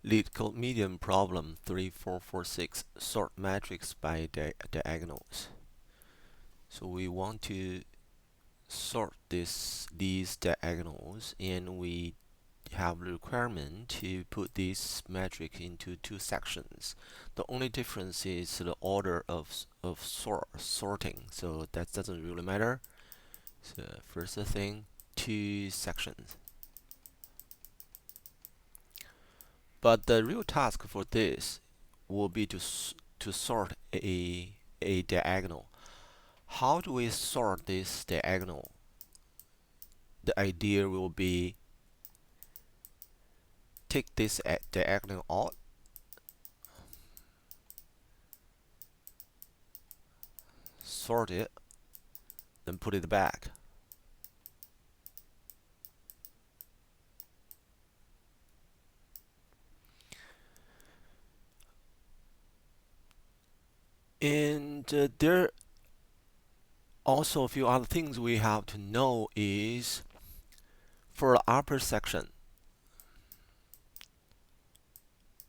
Leetcode medium problem 3446, sort matrix by diagonals. So we want to sort these diagonals, and we have the requirement to put this matrix into two sections. The only difference is the order of sorting, so that doesn't really matter. So first thing, two sections. But the real task for this will be to sort a diagonal. How do we sort this diagonal? The idea will be take this diagonal out, sort it, then put it back. And there are also a few other things we have to know is for the upper section,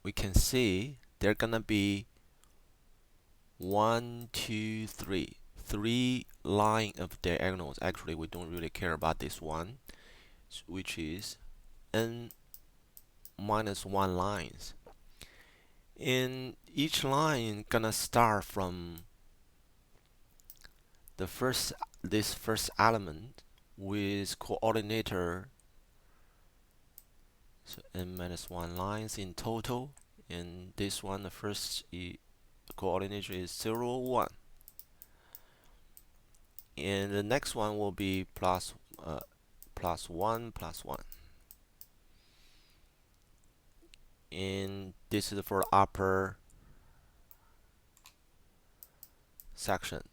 we can see there are gonna be 1, 2, 3, 3 line of diagonals. Actually, we don't really care about this one, which is n minus 1 lines. And each line gonna start from this first element with coordinator, so n minus 1 lines in total, and this one, the first coordinator is 0, 1, and the next one will be plus 1, plus 1, and this is for upper section.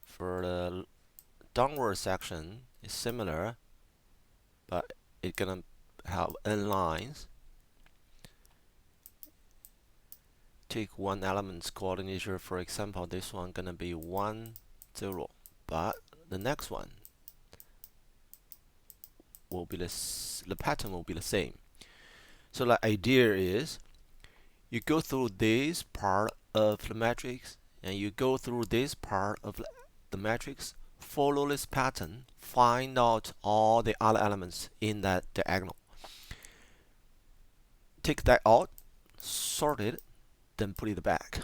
For the downward section, it's similar, but it's gonna have n lines. Take one element's coordinator, for example, this one gonna be 1, 0, but the next one will be the pattern will be the same. So the idea is you go through this part of the matrix and you go through this part of the matrix, follow this pattern, find out all the other elements in that diagonal, take that out, sort it, then put it back.